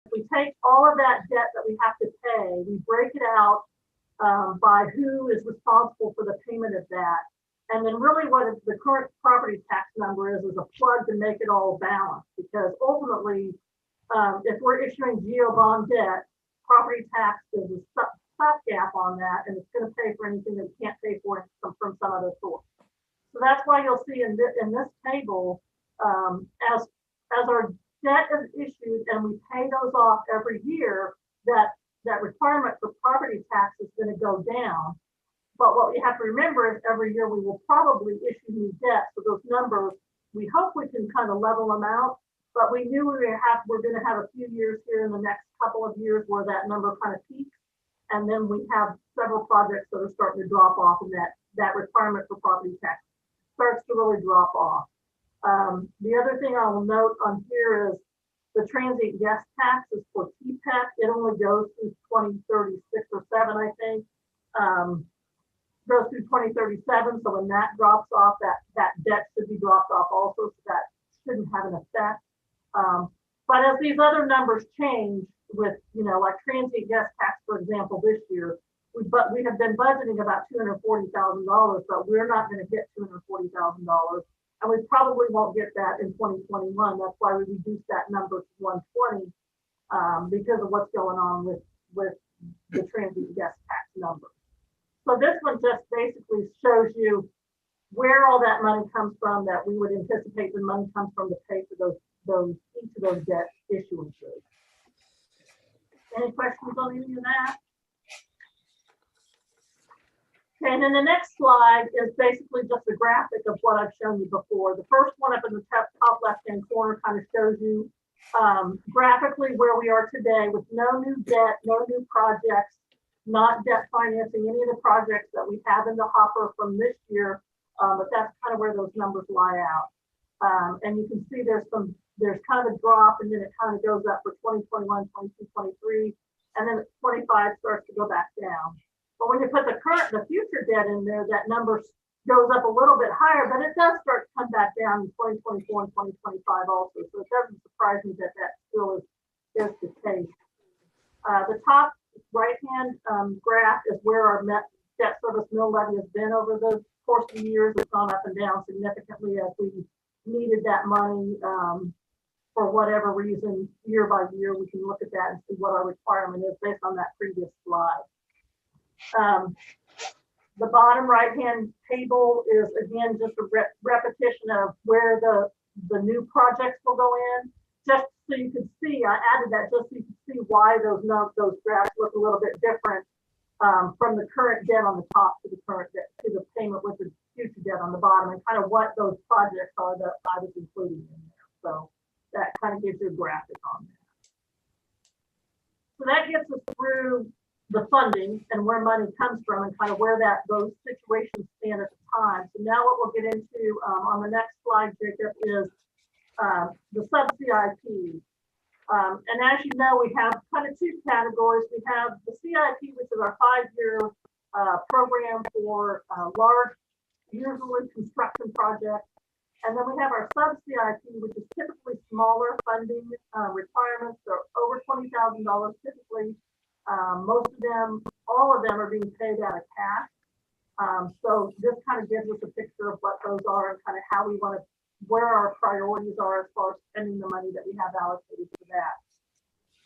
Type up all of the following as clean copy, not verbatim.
if we take all of that debt that we have to pay, we break it out by who is responsible for the payment of that. And then really what the current property tax number is a plug to make it all balance. Because ultimately, if we're issuing GO bond debt, property tax is a stopgap on that, and it's going to pay for anything that we can't pay for from some other source. So that's why you'll see in this table, as our debt is issued and we pay those off every year, that requirement for property tax is going to go down. But what we have to remember is every year we will probably issue new debt. So those numbers, we hope we can kind of level them out. But we knew we're going to have a few years here in the next couple of years where that number kind of peaks. And then we have several projects that are starting to drop off, and that requirement for property tax starts to really drop off. The other thing I will note on here is the transient guest tax is for TPEC. It only goes through 2036 or 7, I think. Goes through 2037. So when that drops off, that debt should be dropped off also. So that shouldn't have an effect. But as these other numbers change with, like transient guest tax, for example, this year, we have been budgeting about $240,000, but we're not going to get $240,000. And we probably won't get that in 2021. That's why we reduced that number to 120 because of what's going on with the transient guest tax number. So this one just basically shows you where all that money comes from that we would anticipate the money comes from to pay for each of those debt issuances. Any questions on any of that? Okay, and then the next slide is basically just a graphic of what I've shown you before. The first one up in the top left-hand corner kind of shows you graphically where we are today with no new debt, no new projects, not debt financing any of the projects that we have in the hopper from this year, but that's kind of where those numbers lie out. And you can see there's kind of a drop, and then it kind of goes up for 2021, 22, 23, and then 25 starts to go back down. But when you put the future debt in there, that number goes up a little bit higher, but it does start to come back down in 2024 and 2025 also. So it doesn't surprise me that still is the case. The top right-hand graph is where our debt service mill levy has been over the course of the years. It's gone up and down significantly as we needed that money for whatever reason, year by year. We can look at that and see what our requirement is based on that previous slide. The bottom right-hand table is again just a repetition of where the new projects will go in. Just so you can see, I added that just so you can see why those graphs look a little bit different from the current debt on the top to the current debt to the payment with the future debt on the bottom, and kind of what those projects are that I was including in there. So that kind of gives you a graphic on that. So that gets us through the funding and where money comes from and kind of where those situations stand at the time. So now what we'll get into on the next slide, Jacob, is the sub-CIP. And as you know, we have kind of two categories. We have the CIP, which is our 5-year program for large, usually construction projects. And then we have our sub-CIP, which is typically smaller funding requirements. They're over $20,000 typically. Most of them, all of them are being paid out of cash. So this kind of gives us a picture of what those are and kind of how we want to, where our priorities are as far as spending the money that we have allocated for that.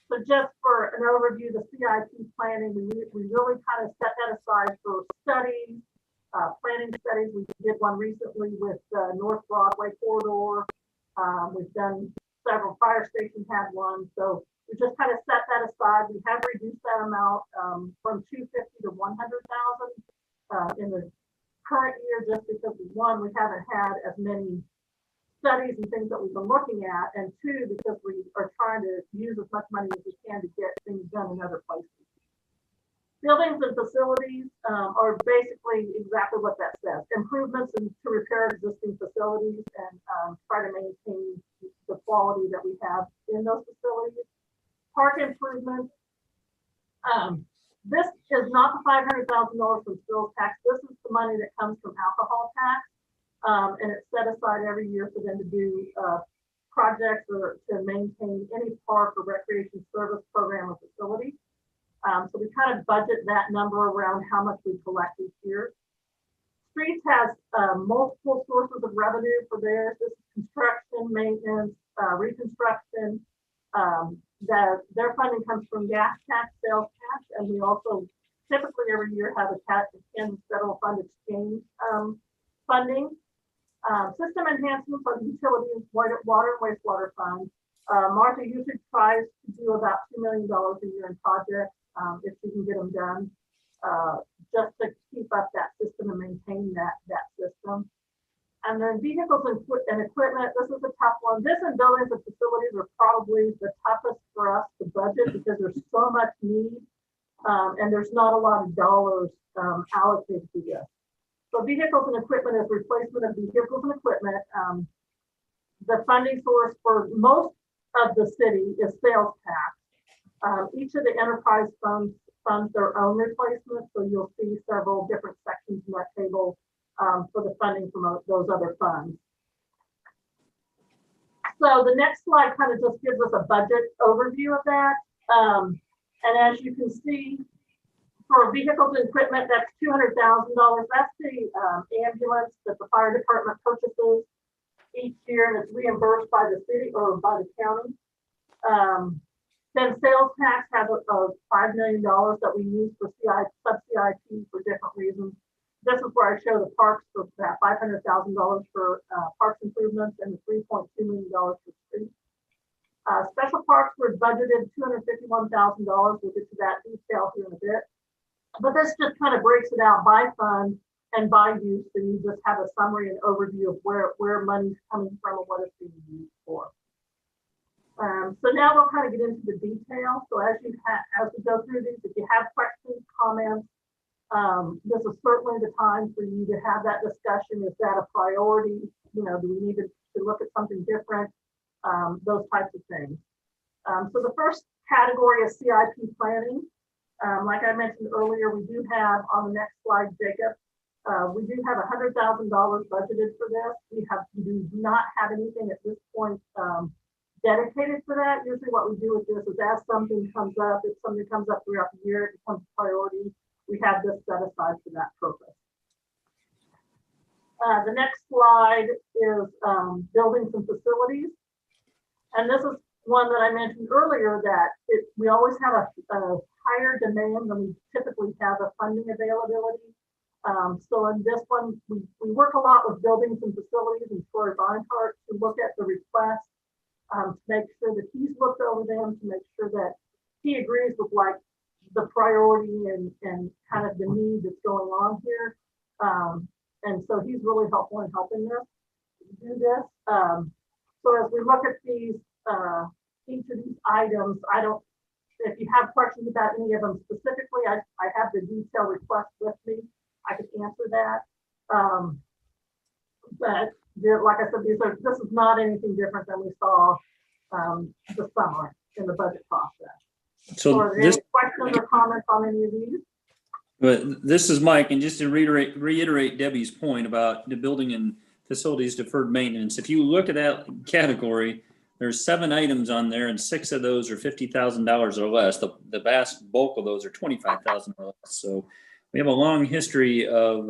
So just for an overview, the CIP planning, we really kind of set that aside for studies, planning studies. We did one recently with the North Broadway corridor. We've done several, fire stations had one. So we just kind of set that aside. We have reduced that amount from 250 to 100,000 in the current year, just because one, we haven't had as many studies and things that we've been looking at, and two, because we are trying to use as much money as we can to get things done in other places. Buildings and facilities are basically exactly what that says. Improvements to repair existing facilities and try to maintain the quality that we have in those facilities. Park improvements. This is not the $500,000 from spills tax. This is the money that comes from alcohol tax. And it's set aside every year for them to do projects or to maintain any park or recreation service program or facility. So we kind of budget that number around how much we collect each year. Streets has multiple sources of revenue for theirs. This is construction, maintenance, reconstruction. Their funding comes from gas tax, sales tax, and we also typically every year have a Kansas Federal Fund Exchange funding. System enhancements are the utilities, water and wastewater funds. Martha usually tries to do about $2 million a year in projects if she can get them done, just to keep up that system and maintain that system. And then vehicles and equipment, this is a tough one. This and buildings and facilities are probably the toughest for us to budget because there's so much need and there's not a lot of dollars allocated to this. So vehicles and equipment is replacement of vehicles and equipment. The funding source for most of the city is sales tax. Each of the enterprise funds their own replacement. So you'll see several different sections in that table for the funding from those other funds. So the next slide kind of just gives us a budget overview of that. And as you can see, for vehicles and equipment, that's $200,000. That's the ambulance that the fire department purchases each year, and it's reimbursed by the city or by the county. Then sales tax has a $5 million that we use for sub-CIP for different reasons. This is where I show the parks for that $500,000 for parks improvements and the $3.2 million for streets. Special parks were budgeted $251,000. We'll get to that detail here in a bit. But this just kind of breaks it out by fund and by use, and you just have a summary and overview of where money's coming from and what it's being used for. So now we'll kind of get into the detail. So as we go through these, if you have questions, comments, this is certainly the time for you to have that discussion. Is that a priority? You know, do we need to look at something different? Those types of things. So the first category is CIP planning. Like I mentioned earlier, we do have on the next slide, Jacob, we do have $100,000 budgeted for this. We do not have anything at this point dedicated for that. Usually what we do with this is as something comes up, if something comes up throughout the year, it becomes a priority, we have this set aside for that purpose. The next slide is buildings and facilities. And this is one that I mentioned earlier that we always have a higher demand than we typically have a funding availability. So in this one, we work a lot with buildings and facilities and Troy Barnhart to look at the request, to make sure that he's looked over them, to make sure that he agrees with like the priority and kind of the need that's going on here. And so he's really helpful in helping us do this. So as we look at these, each of these items, if you have questions about any of them specifically, I have the detailed request with me. I can answer that. But like I said, this is not anything different than we saw this summer in the budget process. So are there any questions or comments on any of these? But this is Mike, and just to reiterate Debbie's point about the building and facilities deferred maintenance. If you look at that category, there's 7 items on there, and 6 of those are $50,000 or less. The vast bulk of those are $25,000 or less. So we have a long history of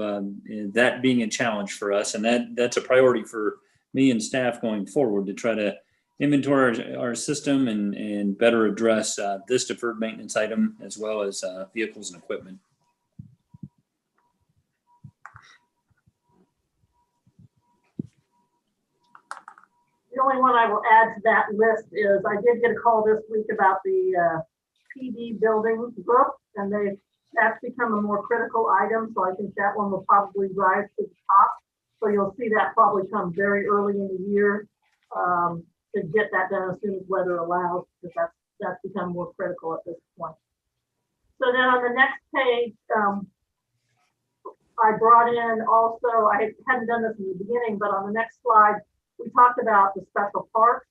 that being a challenge for us, and that's a priority for me and staff going forward to try to inventory our system and better address this deferred maintenance item as well as vehicles and equipment. The only one I will add to that list is I did get a call this week about the PD building group, and that's become a more critical item. So I think that one will probably rise to the top. So you'll see that probably come very early in the year to get that done as soon as weather allows, because that's become more critical at this point. So then on the next page, I brought in also, I hadn't done this in the beginning, but on the next slide, we talked about the special parks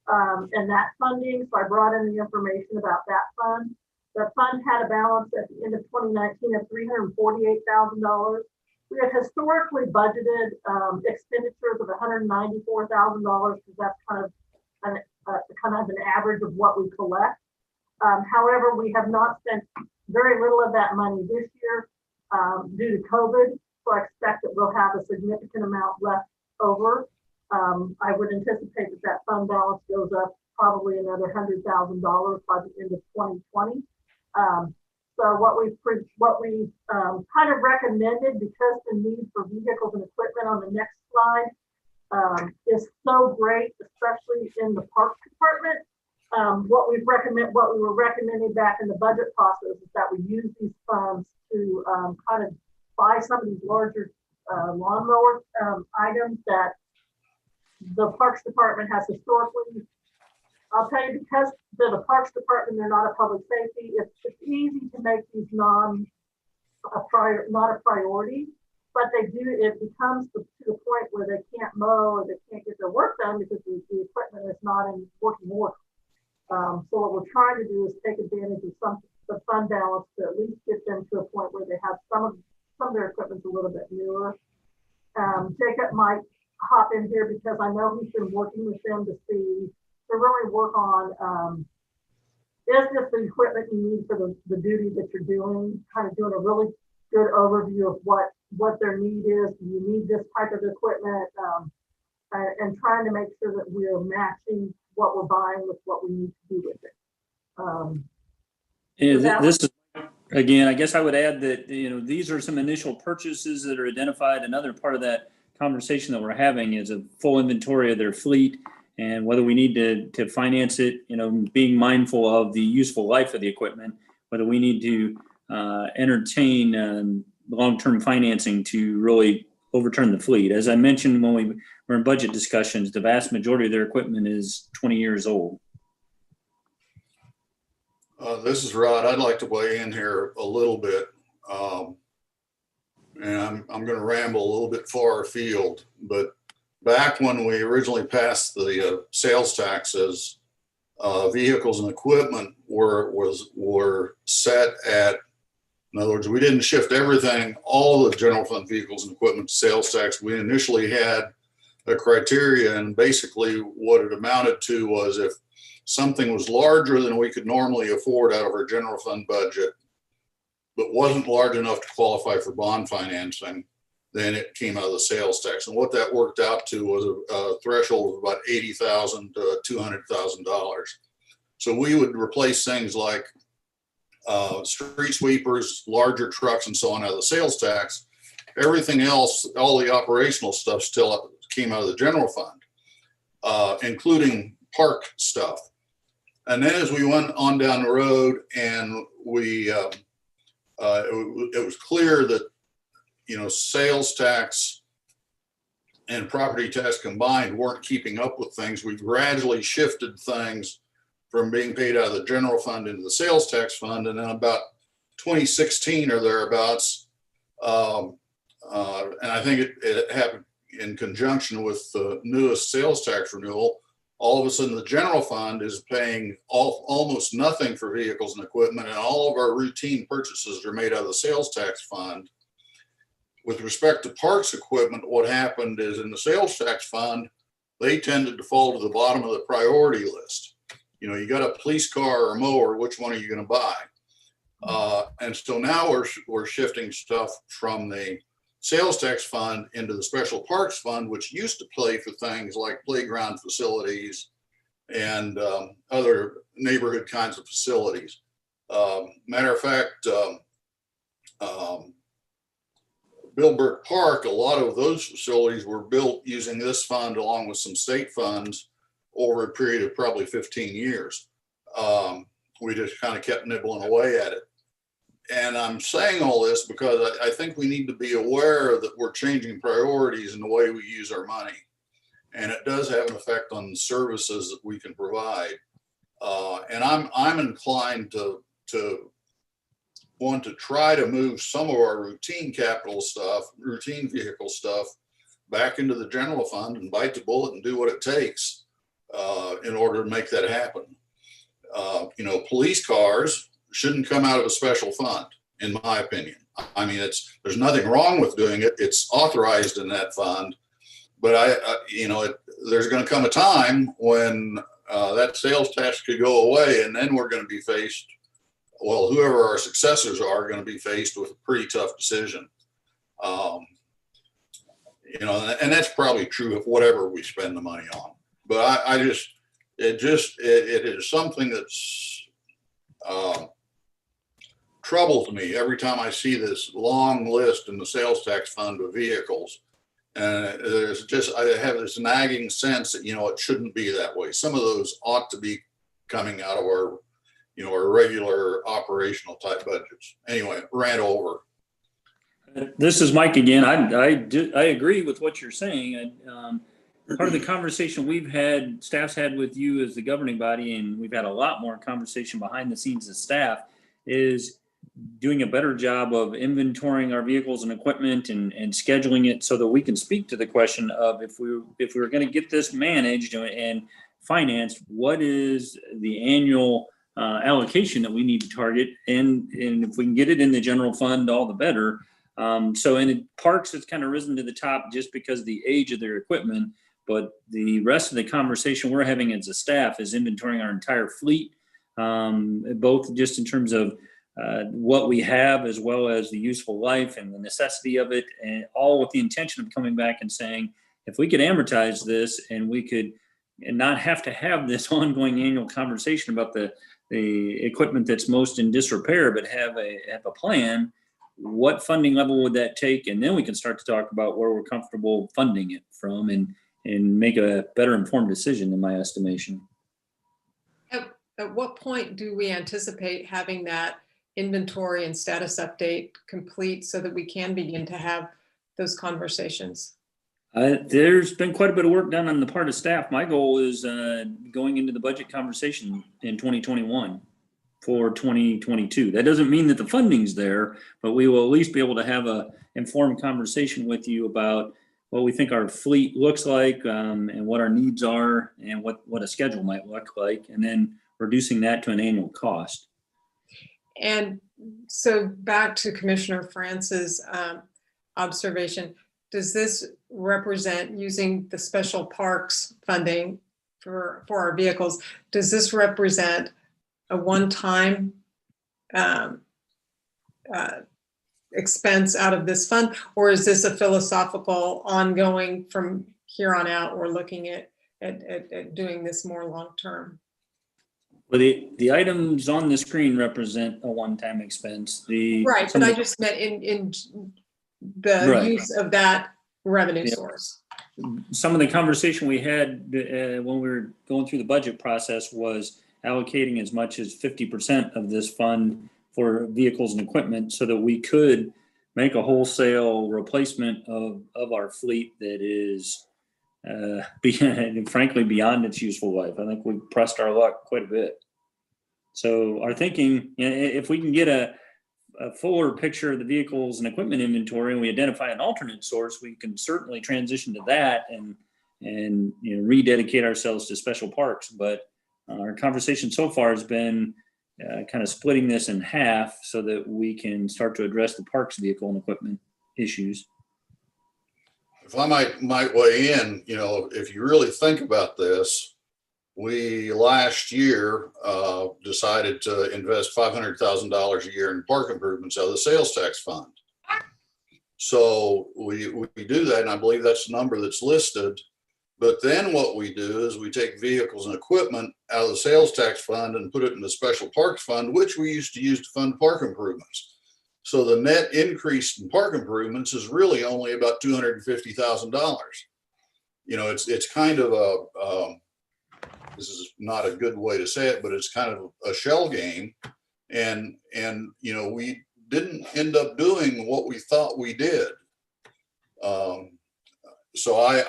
and that funding. So I brought in the information about that fund. The fund had a balance at the end of 2019 of $348,000. We have historically budgeted expenditures of $194,000 because that's kind of kind of an average of what we collect. However, we have not spent very little of that money this year due to COVID. So I expect that we'll have a significant amount left over. I would anticipate that fund balance goes up probably another $100,000 by the end of 2020. So what we've kind of recommended, because the need for vehicles and equipment on the next slide is so great, especially in the parks department. What we were recommending back in the budget process is that we use these funds to kind of buy some of these larger lawnmower items that the parks department has historically. I'll tell you, because they're the parks department, they're not a public safety. It's easy to make these not a priority, but they do. It becomes to the point where they can't mow or they can't get their work done because the equipment is not in working order. So what we're trying to do is take advantage of the fund balance to at least get them to a point where they have some of their equipment's a little bit newer. Jacob might hop in here because I know he's been working with them to really work on is this the equipment you need for the duty that you're doing, kind of doing a really good overview of what their need is. Do you need this type of equipment? And trying to make sure that we're matching what we're buying with what we need to do with it. This is, again, I guess I would add that, these are some initial purchases that are identified. Another part of that conversation that we're having is a full inventory of their fleet and whether we need to finance it, being mindful of the useful life of the equipment, whether we need to entertain long-term financing to really overturn the fleet. As I mentioned when we were in budget discussions, the vast majority of their equipment is 20 years old. This is Rod. I'd like to weigh in here a little bit. And I'm going to ramble a little bit far afield, but back when we originally passed the sales taxes, vehicles and equipment were set at, in other words, we didn't shift everything, all the general fund vehicles and equipment to sales tax. We initially had a criteria, and basically what it amounted to was if something was larger than we could normally afford out of our general fund budget, but wasn't large enough to qualify for bond financing, then it came out of the sales tax. And what that worked out to was a threshold of about $80,000 to $200,000. So we would replace things like street sweepers, larger trucks, and so on out of the sales tax. Everything else, all the operational stuff still came out of the general fund, including park stuff. And then as we went on down the road and it was clear that, sales tax and property tax combined weren't keeping up with things. We gradually shifted things from being paid out of the general fund into the sales tax fund. And then about 2016 or thereabouts, and I think it happened in conjunction with the newest sales tax renewal, all of a sudden the general fund is paying almost nothing for vehicles and equipment, and all of our routine purchases are made out of the sales tax fund. With respect to parks equipment, what happened is in the sales tax fund, they tended to fall to the bottom of the priority list. You got a police car or a mower, which one are you going to buy? And so now we're shifting stuff from the sales tax fund into the special parks fund, which used to pay for things like playground facilities and other neighborhood kinds of facilities. Matter of fact, Billbrook Park, a lot of those facilities were built using this fund along with some state funds over a period of probably 15 years. We just kind of kept nibbling away at it. And I'm saying all this because I think we need to be aware that we're changing priorities in the way we use our money. And it does have an effect on the services that we can provide. And I'm inclined to want to try to move some of our routine capital stuff, routine vehicle stuff, back into the general fund and bite the bullet and do what it takes in order to make that happen. Police cars shouldn't come out of a special fund, in my opinion. I mean, there's nothing wrong with doing it. It's authorized in that fund, but there's going to come a time when that sales tax could go away, and then we're going to be faced, well, whoever our successors are going to be faced with a pretty tough decision. And that's probably true of whatever we spend the money on. But it is something that's troubles me every time I see this long list in the sales tax fund of vehicles. And I have this nagging sense that, it shouldn't be that way. Some of those ought to be coming out of our regular operational type budgets. Anyway, ran over. This is Mike again. I agree with what you're saying. Part of the conversation staff's had with you as the governing body, and we've had a lot more conversation behind the scenes as staff, is doing a better job of inventorying our vehicles and equipment and scheduling it so that we can speak to the question of if we were going to get this managed and financed, what is the annual allocation that we need to target, and if we can get it in the general fund, all the better. So in parks, it's kind of risen to the top just because of the age of their equipment, but the rest of the conversation we're having as a staff is inventorying our entire fleet, both just in terms of what we have as well as the useful life and the necessity of it, and all with the intention of coming back and saying, if we could amortize this and we could not have to have this ongoing annual conversation about the equipment that's most in disrepair, but have a plan, what funding level would that take? And then we can start to talk about where we're comfortable funding it from and make a better informed decision, in my estimation. At what point do we anticipate having that inventory and status update complete so that we can begin to have those conversations? There's been quite a bit of work done on the part of staff. My goal is going into the budget conversation in 2021 for 2022. That doesn't mean that the funding's there, but we will at least be able to have a informed conversation with you about what we think our fleet looks like, and what our needs are, and what a schedule might look like, and then reducing that to an annual cost. And so back to Commissioner France's observation, does this represent, using the special parks funding for our vehicles, does this represent a one-time expense out of this fund, or is this a philosophical ongoing from here on out? We're looking at doing this more long-term. Well, the items on the screen represent a one-time expense. Right, but I just meant in the use of that revenue source. Some of the conversation we had when we were going through the budget process was allocating as much as 50% of this fund for vehicles and equipment so that we could make a wholesale replacement of our fleet that is frankly beyond its useful life. I think we pressed our luck quite a bit. So our thinking, if we can get a fuller picture of the vehicles and equipment inventory and we identify an alternate source, we can certainly transition to that and rededicate ourselves to special parks. But our conversation so far has been kind of splitting this in half so that we can start to address the parks vehicle and equipment issues. If I might weigh in, if you really think about this, we last year decided to invest $500,000 a year in park improvements out of the sales tax fund. So we do that, and I believe that's the number that's listed. But then what we do is we take vehicles and equipment out of the sales tax fund and put it in the special parks fund, which we used to use to fund park improvements. So the net increase in park improvements is really only about $250,000. It's kind of this is not a good way to say it, but it's kind of a shell game. And we didn't end up doing what we thought we did. So I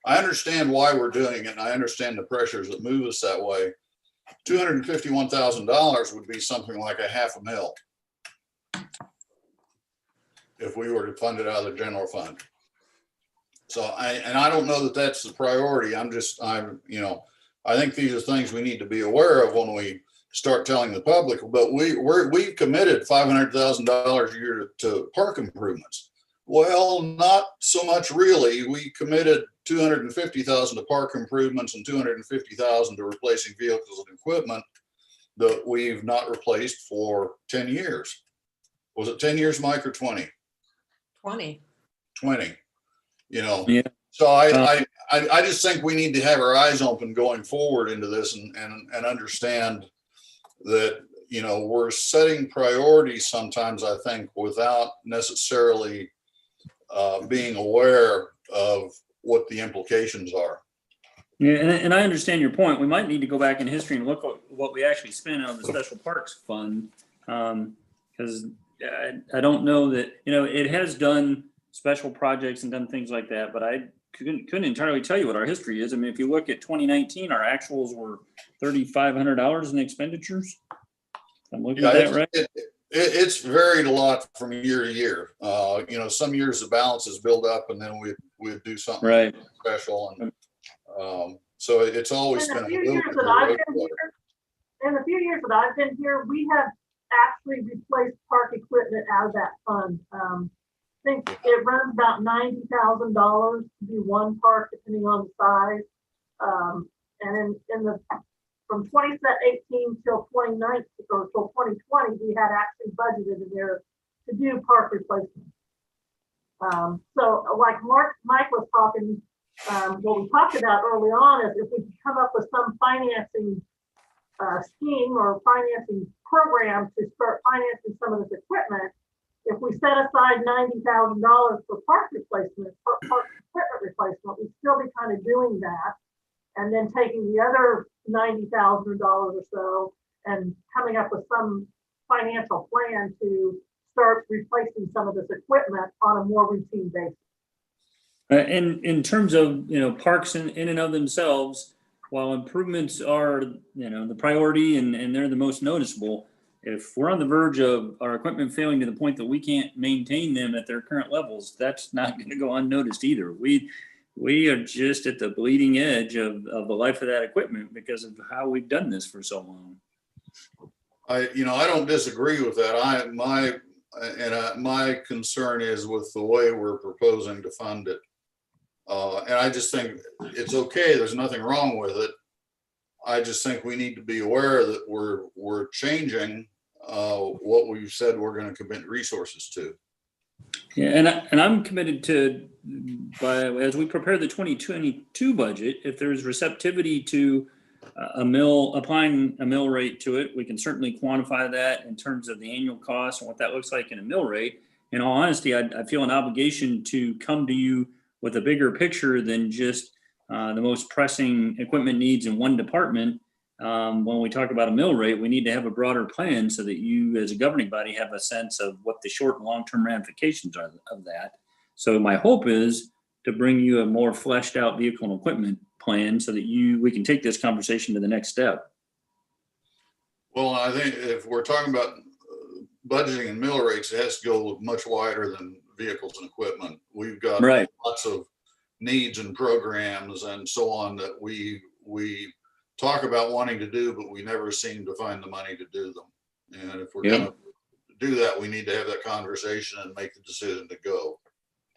understand why we're doing it, and I understand the pressures that move us that way. $251,000 would be something like $500,000 if we were to fund it out of the general fund. So I don't know that that's the priority. I think these are things we need to be aware of when we start telling the public. But we've committed $500,000 a year to park improvements. Well, not so much really. We committed 250,000 to park improvements and 250,000 to replacing vehicles and equipment that we've not replaced for 10 years. Was it 10 years, Mike, or 20? 20. 20, you know. Yeah. So I just think we need to have our eyes open going forward into this and understand that, you know, we're setting priorities sometimes, I think, without necessarily being aware of what the implications are. Yeah, and I understand your point. We might need to go back in history and look at what we actually spent on the special parks fund. Because I don't know that, you know, it has done special projects and done things like that, but I couldn't entirely tell you what our history is. I mean, if you look at 2019, our actuals were $3,500 in expenditures. I'm looking at that, right? It's varied a lot from year to year. You know, some years the balances build up and then we'd do something Right. special. And so it's always In been the a few little years bit that of I've a been here, in the few years that I've been here, we have actually replaced park equipment out of that fund. I think it runs about $90,000 to do one park, depending on the size. And in the from 2018 till 2019 or till 2020, we had actually budgeted in there to do park replacement. So like Mike was talking, what we talked about early on is if we could come up with some financing scheme or financing program to start financing some of this equipment. If we set aside $90,000 for park replacement, park equipment replacement, we'd still be kind of doing that. And then taking the other $90,000 or so and coming up with some financial plan to start replacing some of this equipment on a more routine basis. And in terms of, you know, parks in and of themselves, while improvements are, you know, the priority and they're the most noticeable, if we're on the verge of our equipment failing to the point that we can't maintain them at their current levels, that's not going to go unnoticed either. We are just at the bleeding edge of the life of that equipment because of how we've done this for so long. I don't disagree with that. My concern is with the way we're proposing to fund it. And I just think it's okay. There's nothing wrong with it. I just think we need to be aware that we're changing what we've said we're going to commit resources to. Yeah, and I'm committed to, as we prepare the 2022 budget, if there's receptivity to applying a mill rate to it, we can certainly quantify that in terms of the annual cost and what that looks like in a mill rate. In all honesty, I feel an obligation to come to you with a bigger picture than just the most pressing equipment needs in one department. When we talk about a mill rate, we need to have a broader plan so that you as a governing body have a sense of what the short and long-term ramifications are of that. So my hope is to bring you a more fleshed out vehicle and equipment plan so that we can take this conversation to the next step. Well, I think if we're talking about budgeting and mill rates, it has to go much wider than vehicles and equipment. We've got lots of needs and programs and so on that we talk about wanting to do, but we never seem to find the money to do them. And if we're going to do that, we need to have that conversation and make the decision to go.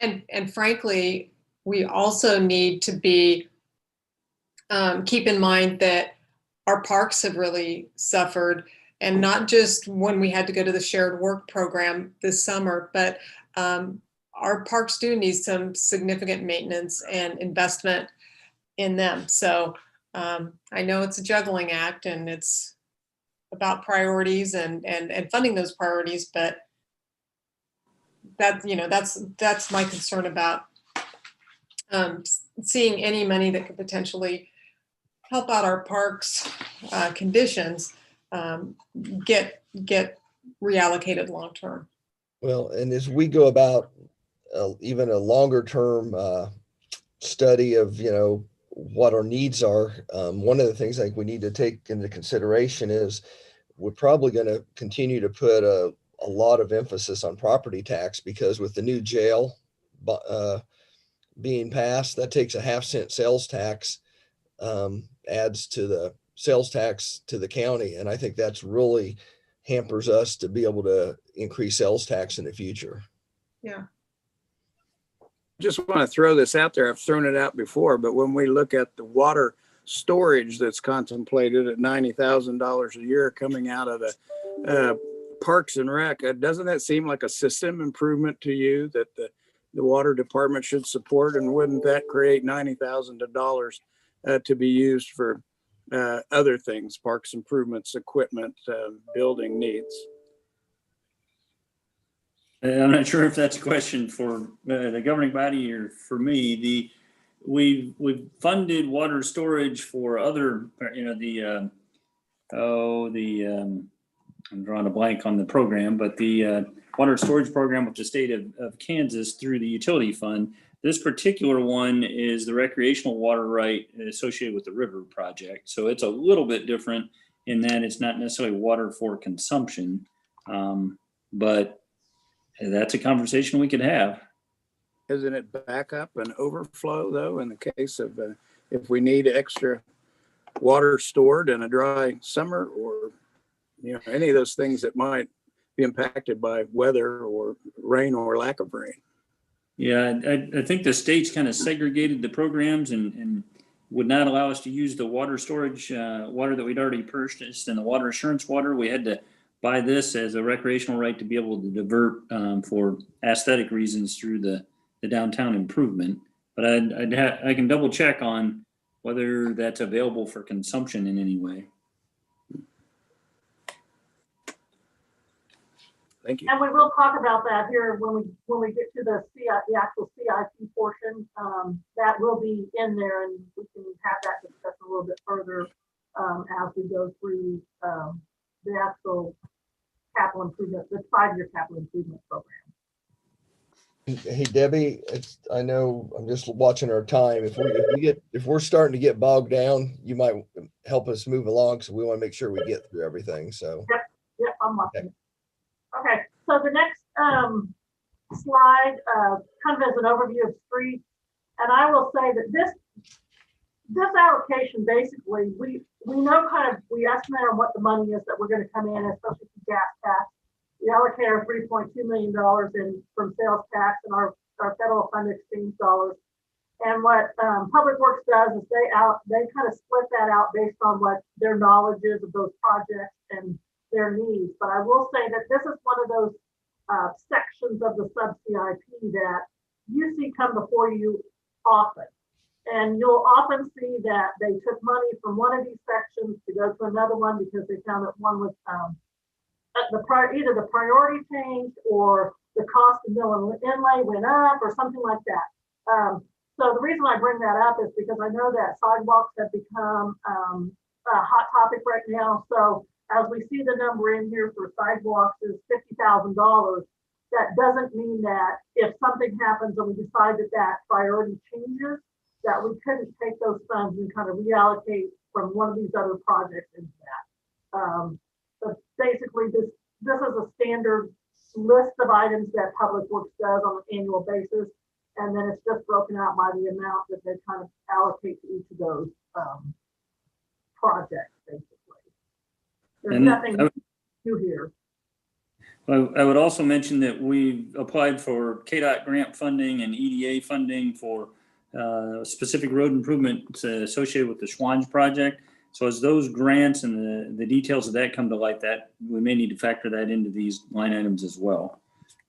And frankly, we also need to be keep in mind that our parks have really suffered, and not just when we had to go to the shared work program this summer, but our parks do need some significant maintenance and investment in them. So I know it's a juggling act and it's about priorities and funding those priorities, but that's my concern about seeing any money that could potentially help out our parks conditions get reallocated long term. Well, and as we go about even a longer term study of what our needs are, one of the things I think we need to take into consideration is we're probably going to continue to put a lot of emphasis on property tax, because with the new jail being passed, that takes a 0.5-cent sales tax, adds to the sales tax to the county. And I think that's really hampers us to be able to increase sales tax in the future. Yeah. just want to throw this out there. I've thrown it out before, but when we look at the water storage that's contemplated at $90,000 a year coming out of the Parks and Rec, doesn't that seem like a system improvement to you that the water department should support? And wouldn't that create $90,000 to be used for other things, parks improvements, equipment, building needs? I'm not sure if that's a question for the governing body or for me. We've funded water storage for other, I'm drawing a blank on the program, but the water storage program with the state of Kansas through the utility fund. This particular one is the recreational water right associated with the river project. So it's a little bit different in that it's not necessarily water for consumption, but that's a conversation we could have. Isn't it backup and overflow though, in the case of if we need extra water stored in a dry summer, or any of those things that might be impacted by weather or rain or lack of rain? Yeah, I think the state's kind of segregated the programs and would not allow us to use the water storage water that we'd already purchased and the water assurance water. We had to buy this as a recreational right to be able to divert for aesthetic reasons through the downtown improvement. But I can double check on whether that's available for consumption in any way. Thank you. And we will talk about that here when we get to the actual CIP portion. That will be in there, and we can have that discussion a little bit further as we go through the actual capital improvement, the 5-year capital improvement program. Hey, Debbie, I know I'm just watching our time. If we're starting to get bogged down, you might help us move along. So we want to make sure we get through everything. So. Yep, I'm watching. Okay, so the next slide kind of as an overview of streets, and I will say that this allocation basically we know we estimate on what the money is that we're going to come in, especially for gas tax. We allocate our $3.2 million from sales tax and our federal fund exchange dollars. And what Public Works does is they kind of split that out based on what their knowledge is of those projects and their needs. But I will say that this is one of those sections of the sub-CIP that you see come before you often. And you'll often see that they took money from one of these sections to go to another one because they found that one was either the priority changed or the cost of mill and inlay went up or something like that. So the reason I bring that up is because I know that sidewalks have become a hot topic right now. So as we see the number in here for sidewalks is $50,000, that doesn't mean that if something happens and we decide that priority changes, that we couldn't take those funds and kind of reallocate from one of these other projects into that. So basically this is a standard list of items that Public Works does on an annual basis. And then it's just broken out by the amount that they kind of allocate to each of those projects, basically. There's nothing new here. I would also mention that we've applied for KDOT grant funding and EDA funding for specific road improvements associated with the Schwanz project. So as those grants and the details of that come to light, that we may need to factor that into these line items as well.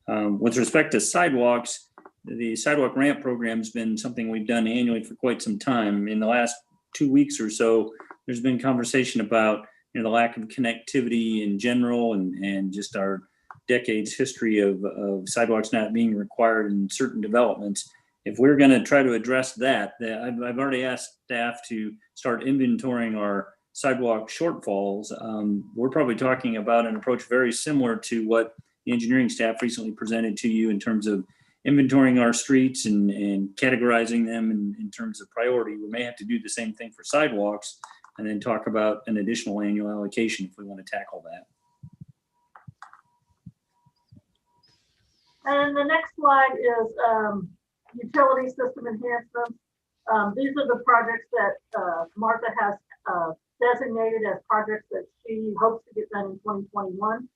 With respect to sidewalks, the sidewalk ramp program has been something we've done annually for quite some time. In the last 2 weeks or so, there's been conversation about the lack of connectivity in general and just our decades history of sidewalks not being required in certain developments. If we're going to try to address that, I've already asked staff to start inventorying our sidewalk shortfalls. We're probably talking about an approach very similar to what the engineering staff recently presented to you in terms of inventorying our streets and categorizing them in terms of priority. We may have to do the same thing for sidewalks and then talk about an additional annual allocation if we want to tackle that. And the next slide is utility system enhancements. These are the projects that Martha has designated as projects that she hopes to get done in 2021.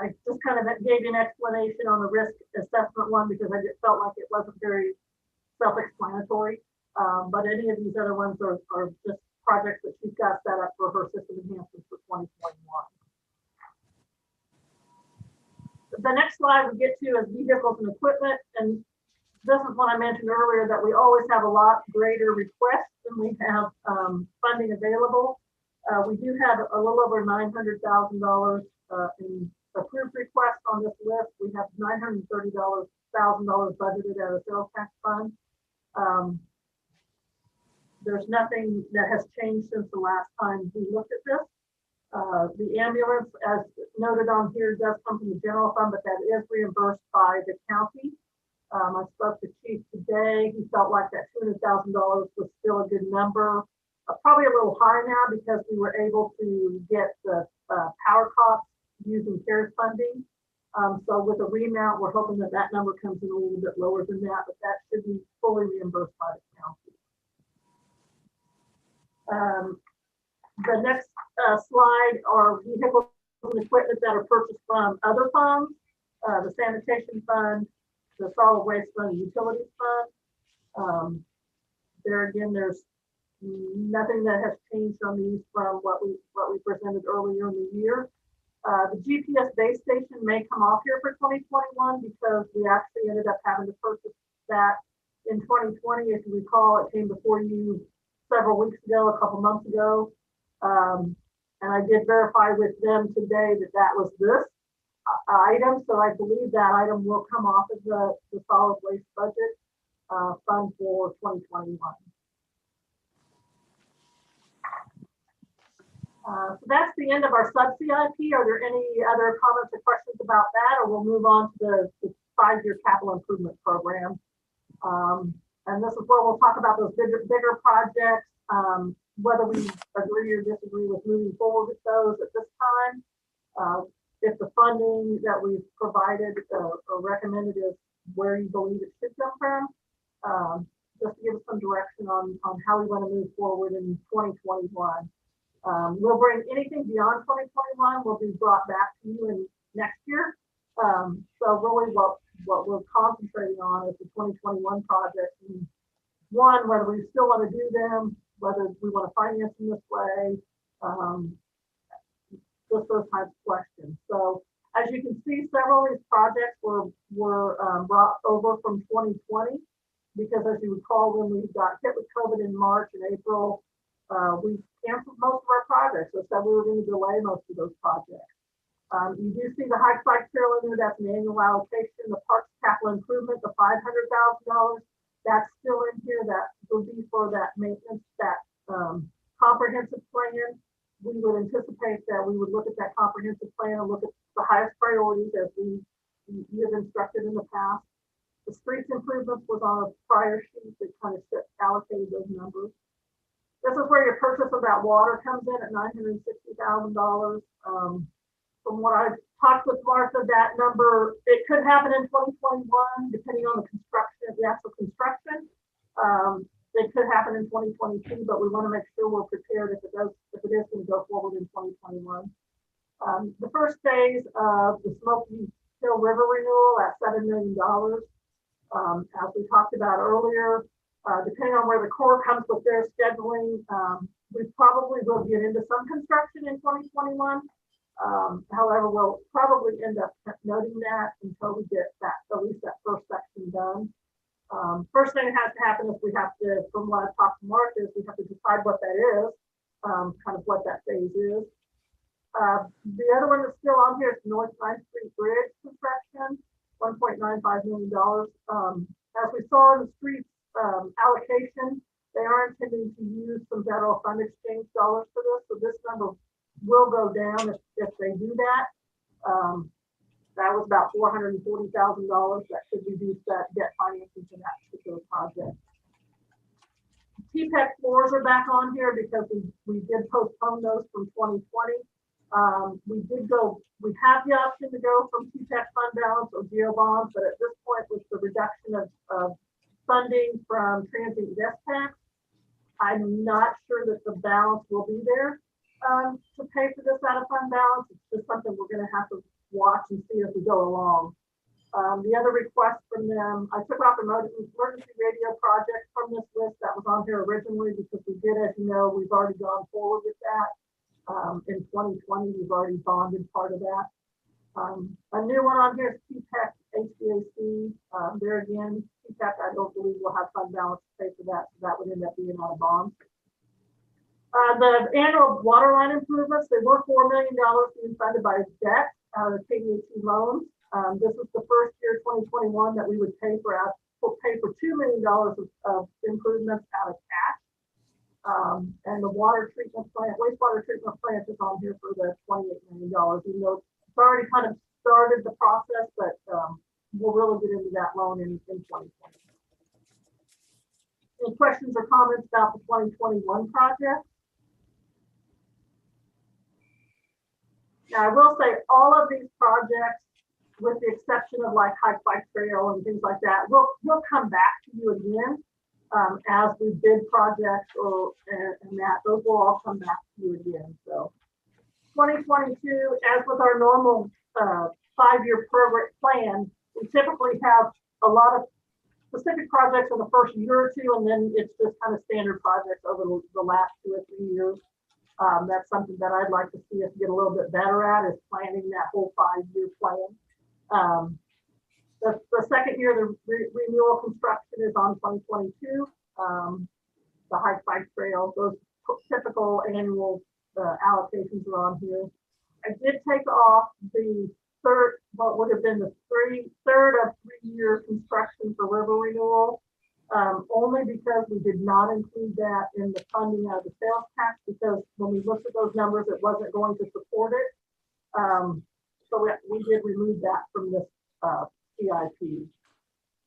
I just kind of gave you an explanation on the risk assessment one because I just felt like it wasn't very self-explanatory. But any of these other ones are just projects that she's got set up for her system enhancements for 2021. The next slide we get to is vehicles and equipment. And this is what I mentioned earlier, that we always have a lot greater requests than we have funding available. We do have a little over $900,000 in approved requests on this list. We have $930,000 budgeted out of sales tax fund. There's nothing that has changed since the last time we looked at this. The ambulance, as noted on here, does come from the general fund, but that is reimbursed by the county. I spoke to Chief today. He felt like that $200,000 was still a good number. Probably a little high now because we were able to get the power costs using CARES funding. So with a remount, we're hoping that that number comes in a little bit lower than that, but that should be fully reimbursed by the county. The next slide are vehicles and equipment that are purchased from other funds, the sanitation fund, the solid waste fund, the utilities fund. There again, there's nothing that has changed on these from what we presented earlier in the year. The GPS base station may come off here for 2021 because we actually ended up having to purchase that in 2020. If you recall, it came before you several weeks ago, a couple months ago. And I did verify with them today that that was this item. So I believe that item will come off of the solid waste budget fund for 2021. So that's the end of our sub-CIP. Are there any other comments or questions about that, or we'll move on to the 5-year capital improvement program? And this is where we'll talk about those bigger projects, whether we agree or disagree with moving forward with those at this time. If the funding that we've provided or recommended is where you believe it should come from, just to give us some direction on how we want to move forward in 2021. We'll bring anything beyond 2021 will be brought back to you in next year. So really what we're concentrating on is the 2021 projects. And one, whether we still want to do them, whether we want to finance them this way, just those types of questions. So as you can see, several of these projects were brought over from 2020 because, as you recall, when we got hit with COVID in March and April, we canceled most of our projects. So said we were going to delay most of those projects. You do see the high spike trail in there. That's an annual allocation. The parks capital improvement, the $500,000, that's still in here. That will be for that maintenance, that comprehensive plan. We would anticipate that we would look at that comprehensive plan and look at the highest priorities as we have instructed in the past. The streets improvements was on a prior sheet that kind of allocated those numbers. This is where your purchase of that water comes in at $960,000. From what I've talked with Martha, that number, it could happen in 2021, depending on the construction, the actual construction. It could happen in 2022, but we want to make sure we're prepared if it is going to go forward in 2021. The first phase of the Smoky Hill River renewal at $7 million. As we talked about earlier, depending on where the Corps comes with their scheduling, we probably will get into some construction in 2021. However, we'll probably end up noting that until we get that, at least that first section done. First thing that has to happen is we have to, from what I've talked to Mark, is we have to decide what that is, kind of what that phase is. The other one that's still on here is North 9th Street Bridge construction, $1.95 million. As we saw in the streets allocation, they are intending to use some federal fund exchange dollars for this. So this number will go down if they do that. That was about $440,000 that could reduce that debt financing for that particular project. TPEC floors are back on here because we did postpone those from 2020. We have the option to go from TPEC fund balance or geo bonds, but at this point with the reduction of funding from transient guest tax, I'm not sure that the balance will be there to pay for this out of fund balance. It's just something we're going to have to watch and see as we go along. The other request from them, I took off the emergency radio project from this list that was on here originally because we did, as you know, we've already gone forward with that. In 2020, we've already bonded part of that. A new one on here is CPEC HVAC. There again, CPEC, I don't believe we'll have fund balance to pay for that, so that would end up being on a bond. The annual water line improvements, they were $4 million being funded by debt out of the KDHE loans. This was the first year, 2021, that we would pay for $2 million of improvements out of cash. And the water treatment plant, wastewater treatment plant is on here for the $28 million. Even though it's already kind of started the process, but we'll really get into that loan in 2020. Any questions or comments about the 2021 project? Now, I will say all of these projects, with the exception of like Hike Bike Trail and things like that, we'll come back to you again as we bid projects and that those will all come back to you again. So 2022, as with our normal 5-year program plan, we typically have a lot of specific projects in the first year or two, and then it's just kind of standard projects over the last 2 or 3 years. That's something that I'd like to see us get a little bit better at, is planning that whole 5-year plan. The second year, the renewal construction is on 2022. The Hike Bike Trail, those typical annual allocations are on here. I did take off the what would have been the third of 3-year construction for river renewal, only because we did not include that in the funding out of the sales tax, because when we looked at those numbers, it wasn't going to support it. So we did remove that from this CIP.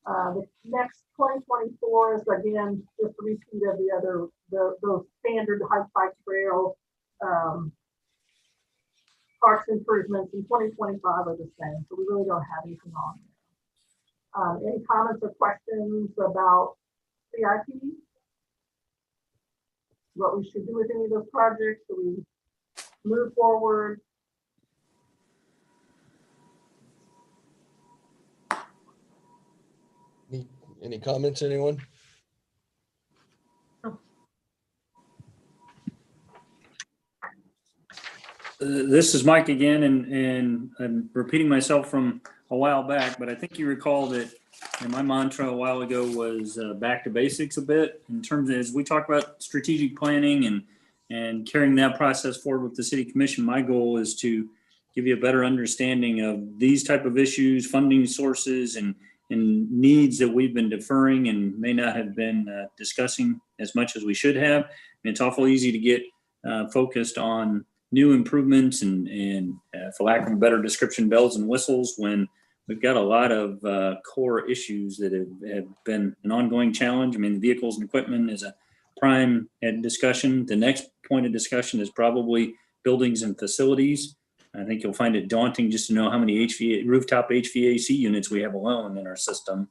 The next 2024 is again just a repeat of the other those standard Hike Bike Trail parks improvements in 2025 are the same, so we really don't have anything on there. Any comments or questions about CIP? What we should do with any of those projects? Do we move forward? Any comments, anyone? This is Mike again, and I'm repeating myself from a while back, but I think you recall that my mantra a while ago was back to basics a bit, in terms of, as we talk about strategic planning and carrying that process forward with the city commission. My goal is to give you a better understanding of these type of issues, funding sources, and needs that we've been deferring and may not have been discussing as much as we should have. And it's awful easy to get focused on new improvements and for lack of a better description, bells and whistles, when we've got a lot of core issues that have been an ongoing challenge. I mean, the vehicles and equipment is a prime discussion. The next point of discussion is probably buildings and facilities. I think you'll find it daunting just to know how many rooftop HVAC units we have alone in our system.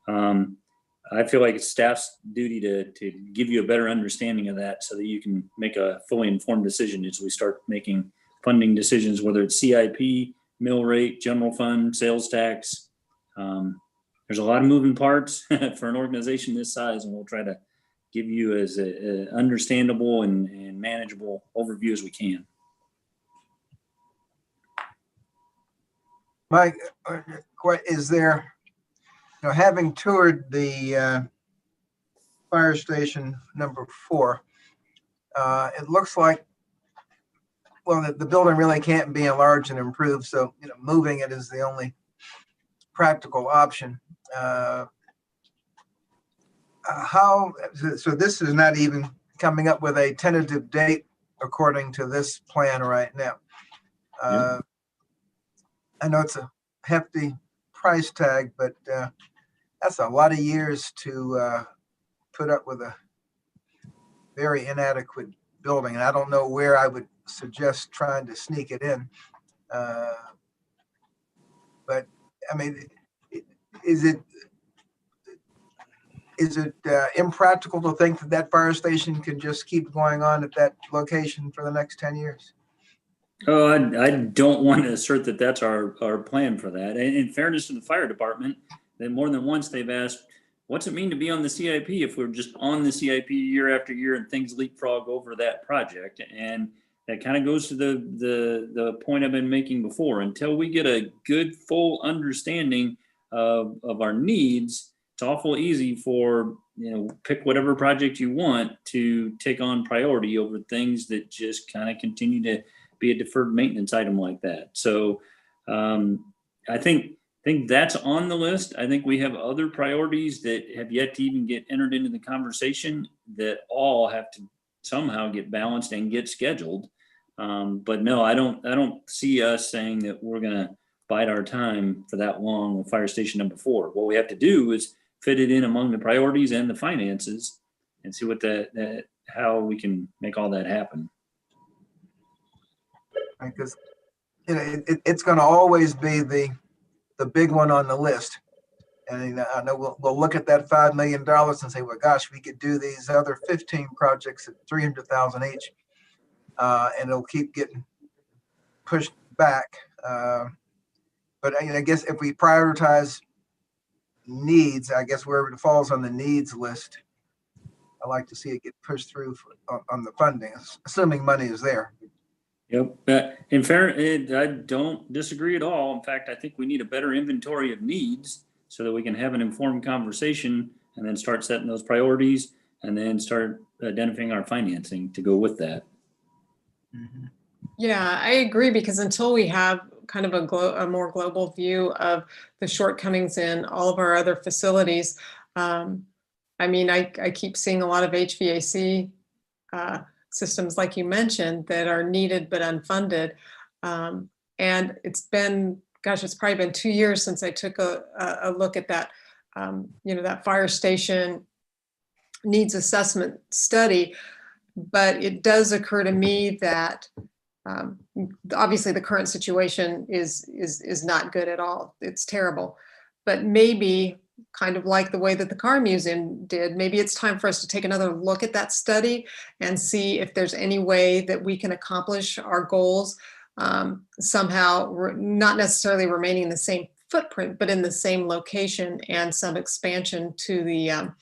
I feel like it's staff's duty to give you a better understanding of that so that you can make a fully informed decision as we start making funding decisions, whether it's CIP, mill rate, general fund, sales tax. There's a lot of moving parts for an organization this size, and we'll try to give you as a understandable and manageable overview as we can. Mike, is there, having toured the fire station number 4, it looks like, well, the building really can't be enlarged and improved, so moving it is the only practical option. So this is not even coming up with a tentative date according to this plan right now. I know it's a hefty price tag, but that's a lot of years to put up with a very inadequate building. And I don't know where I would suggest trying to sneak it in. But I mean, is it impractical to think that fire station can just keep going on at that location for the next 10 years? Oh, I don't want to assert that that's our plan for that. And in fairness to the fire department, then more than once they've asked, what's it mean to be on the CIP if we're just on the CIP year after year and things leapfrog over that project? And that kind of goes to the point I've been making before. Until we get a good, full understanding of our needs, it's awful easy for, pick whatever project you want to take on priority over things that just kind of continue to be a deferred maintenance item like that. So I think that's on the list. I think we have other priorities that have yet to even get entered into the conversation that all have to somehow get balanced and get scheduled. But no, I don't see us saying that we're going to bide our time for that long with fire station number 4. What we have to do is fit it in among the priorities and the finances and see what how we can make all that happen. Because it's going to always be the big one on the list. And I know we'll look at that $5 million and say, well, gosh, we could do these other 15 projects at $300,000 each, and it'll keep getting pushed back. But I guess if we prioritize needs, I guess wherever it falls on the needs list, I like to see it get pushed through on the funding, assuming money is there. Yep. In fairness, I don't disagree at all. In fact, I think we need a better inventory of needs so that we can have an informed conversation and then start setting those priorities and then start identifying our financing to go with that. Mm-hmm. Yeah, I agree, because until we have kind of a more global view of the shortcomings in all of our other facilities, I keep seeing a lot of HVAC systems, like you mentioned, that are needed but unfunded. And it's probably been 2 years since I took a look at that, that fire station needs assessment study. But it does occur to me that obviously the current situation is not good at all. It's terrible. But maybe, kind of like the way that the car museum did, maybe it's time for us to take another look at that study and see if there's any way that we can accomplish our goals somehow, not necessarily remaining in the same footprint, but in the same location, and some expansion to the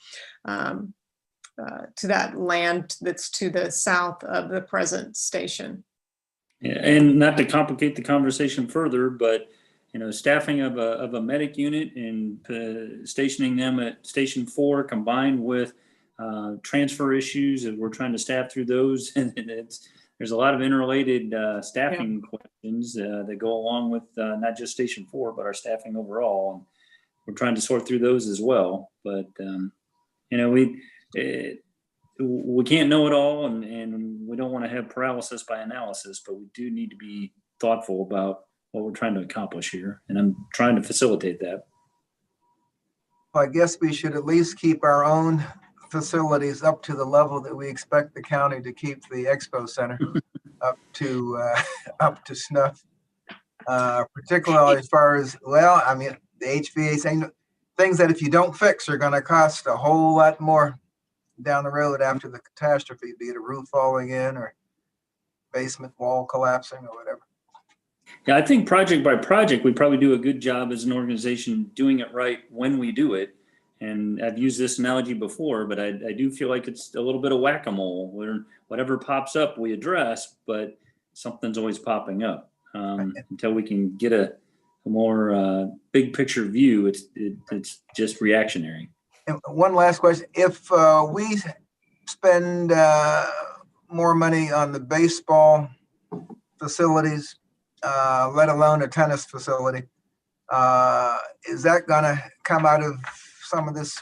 to that land that's to the south of the present station. Yeah, and not to complicate the conversation further, but staffing of a medic unit and stationing them at Station 4, combined with transfer issues, and we're trying to staff through those. And there's a lot of interrelated staffing questions that go along with not just Station 4, but our staffing overall. And we're trying to sort through those as well. But we can't know it all, and we don't want to have paralysis by analysis, but we do need to be thoughtful about what we're trying to accomplish here, and I'm trying to facilitate that. Well, I guess we should at least keep our own facilities up to the level that we expect the county to keep the expo center up to snuff, particularly as far as, the HVAC things that if you don't fix are going to cost a whole lot more down the road after the catastrophe, be it a roof falling in or basement wall collapsing or whatever. Yeah, I think project by project, we probably do a good job as an organization doing it right when we do it. And I've used this analogy before, but I do feel like it's a little bit of whack-a-mole, where whatever pops up we address, but something's always popping up. Until we can get a more big picture view, it's just reactionary. And one last question: if we spend more money on the baseball facilities, let alone a tennis facility, is that going to come out of some of this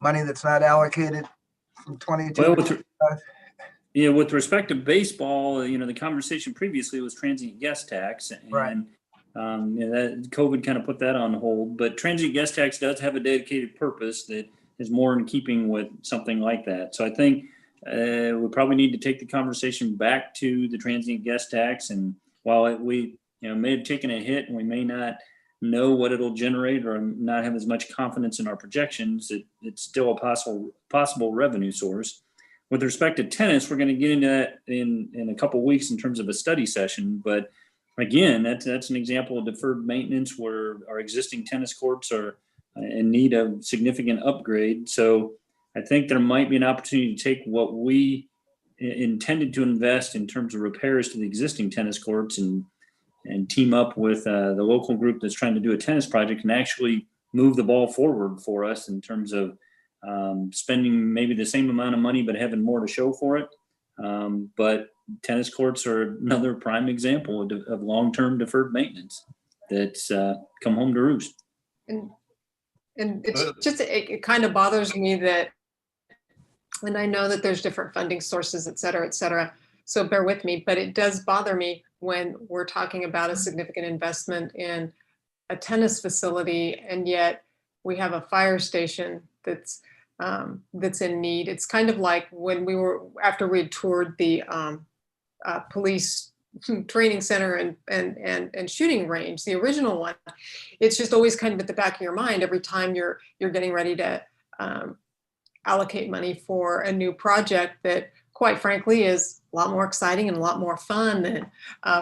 money that's not allocated from 22? Well, with respect to baseball, the conversation previously was transient guest tax, and right. That COVID kind of put that on hold. But transient guest tax does have a dedicated purpose that is more in keeping with something like that. So I think we probably need to take the conversation back to the transient guest tax. And while we may have taken a hit and we may not know what it'll generate or not have as much confidence in our projections, it's still a possible revenue source. with respect to tennis, we're going to get into that in a couple weeks in terms of a study session. But again, that's an example of deferred maintenance where our existing tennis courts are in need of significant upgrade. So I think there might be an opportunity to take what we intended to invest in terms of repairs to the existing tennis courts and team up with the local group that's trying to do a tennis project and actually move the ball forward for us in terms of spending maybe the same amount of money but having more to show for it. But tennis courts are another prime example of long-term deferred maintenance that's come home to roost. And it's just, it kind of bothers me that, and I know that there's different funding sources, et cetera, so bear with me, but it does bother me when we're talking about a significant investment in a tennis facility, and yet we have a fire station that's in need. It's kind of like when after we had toured the police training center and shooting range, the original one. It's just always kind of at the back of your mind every time you're getting ready to allocate money for a new project that, quite frankly, is a lot more exciting and a lot more fun than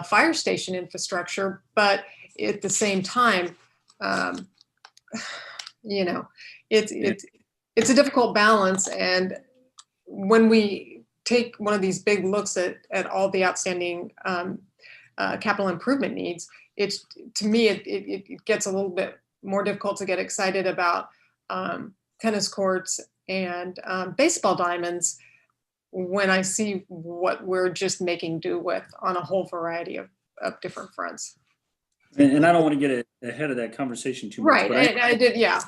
fire station infrastructure. But at the same time, it's a difficult balance. And when we take one of these big looks at all the outstanding capital improvement needs, to me, it gets a little bit more difficult to get excited about tennis courts and baseball diamonds when I see what we're just making do with on a whole variety of different fronts. And I don't want to get ahead of that conversation too much. Right, But I did, yeah.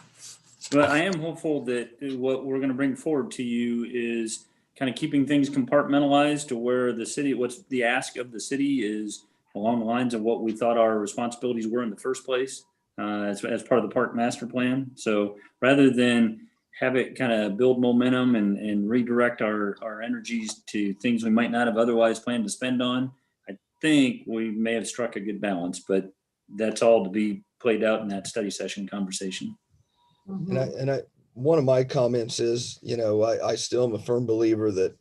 But I am hopeful that what we're going to bring forward to you is kind of keeping things compartmentalized to where the city, what's the ask of the city is along the lines of what we thought our responsibilities were in the first place as part of the park master plan. So rather than have it kind of build momentum and redirect our energies to things we might not have otherwise planned to spend on, I think we may have struck a good balance, but that's all to be played out in that study session conversation. And I one of my comments is, I still am a firm believer that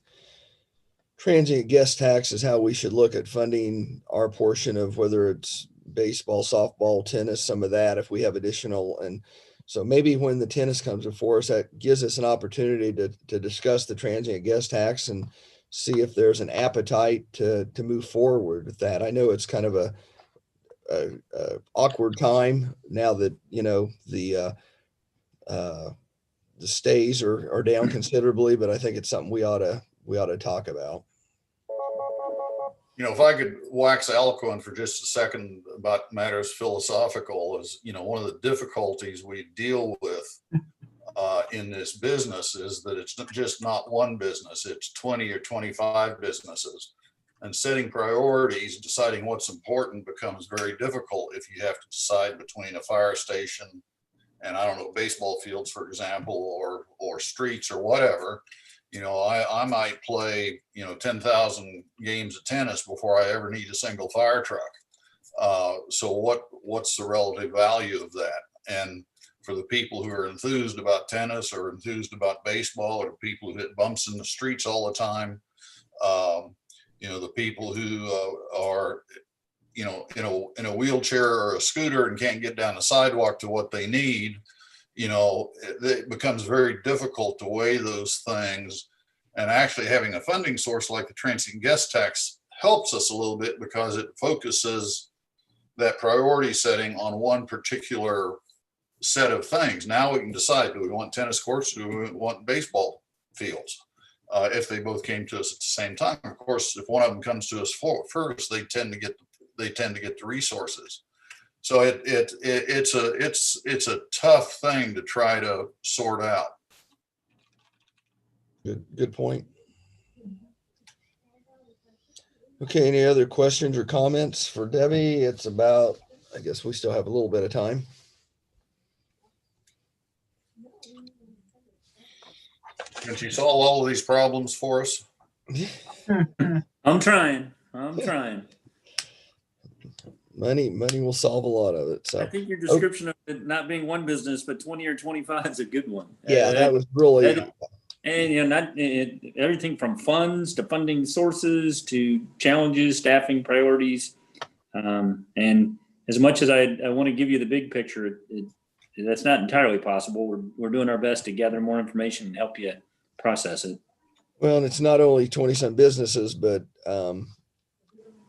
transient guest tax is how we should look at funding our portion of whether it's baseball, softball, tennis, some of that, if we have additional. And so maybe when the tennis comes before us, that gives us an opportunity to discuss the transient guest tax and see if there's an appetite to move forward with that. I know it's kind of a awkward time now that, the stays are down considerably, but I think it's something we ought to talk about. If I could wax eloquent for just a second about matters philosophical, is, one of the difficulties we deal with in this business is that it's just not one business, it's 20 or 25 businesses. And setting priorities, deciding what's important becomes very difficult if you have to decide between a fire station and, I don't know, baseball fields, for example, or streets or whatever. I might play, 10,000 games of tennis before I ever need a single fire truck. So what's the relative value of that? And for the people who are enthused about tennis or enthused about baseball, or people who hit bumps in the streets all the time, the people who are, in a wheelchair or a scooter and can't get down the sidewalk to what they need, it becomes very difficult to weigh those things. And actually having a funding source like the transient guest tax helps us a little bit because it focuses that priority setting on one particular set of things. Now we can decide, do we want tennis courts? Do we want baseball fields? If they both came to us at the same time. Of course, if one of them comes to us first, they tend to get the resources. So it's a tough thing to try to sort out. Good point. Okay, any other questions or comments for Debbie? It's about, I guess we still have a little bit of time. Can she solve all of these problems for us? I'm trying. Money will solve a lot of it. So I think your description of it not being one business, but 20 or 25 is a good one. yeah, that was really, And, not everything from funds to funding sources to challenges, staffing priorities. And as much as I want to give you the big picture, that's not entirely possible. We're doing our best to gather more information and help you process it. Well, and it's not only 20-some businesses, but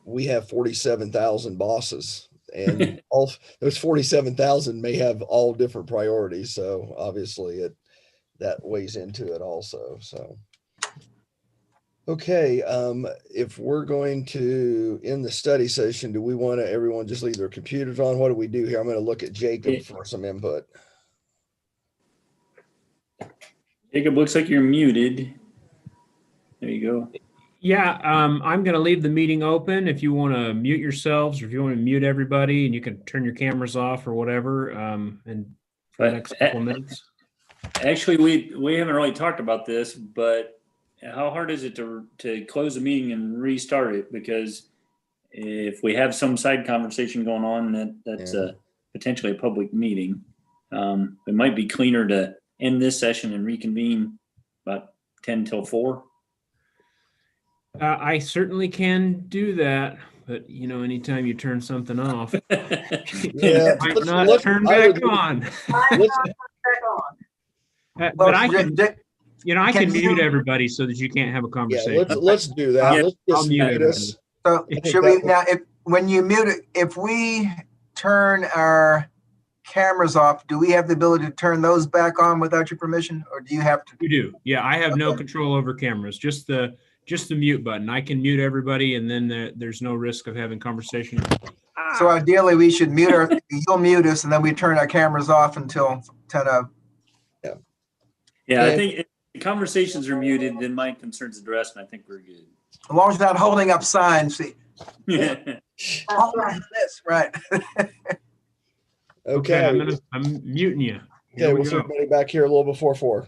we have 47,000 bosses, and all those 47,000 may have all different priorities. So obviously that weighs into it also. So, okay. If we're going to end the study session, do we want everyone just leave their computers on? What do we do here? I'm going to look at Jacob for some input. Jacob, looks like you're muted. There you go. Yeah, I'm going to leave the meeting open if you want to mute yourselves, or if you want to mute everybody, and you can turn your cameras off or whatever. And for the next couple of minutes. Actually, we haven't really talked about this, but how hard is it to close the meeting and restart it? Because if we have some side conversation going on, that's potentially a public meeting. It might be cleaner to end this session and reconvene about 10 till 4. I certainly can do that, but anytime you turn something off, Yeah, it might not turn back on. But I can, I can mute everybody so that you can't have a conversation. Yeah, let's do that. Yeah, Let's just I'll mute mute everybody. us. So should we now, when you mute it, if we turn our cameras off, do we have the ability to turn those back on without your permission, or do you have to? You do. Yeah, I have no Okay. control over cameras, just the mute button. I can mute everybody, and then there's no risk of having conversation. So ideally, we should you'll mute us, and then we turn our cameras off until 10 of. Yeah, I think if the conversations are muted, then my concerns addressed, and I think we're good. As long as it's not holding up signs, see. That's Oh, right. this, right. Okay, Okay. I'm muting you. Okay, Here we we'll see go. everybody back here a little before 4.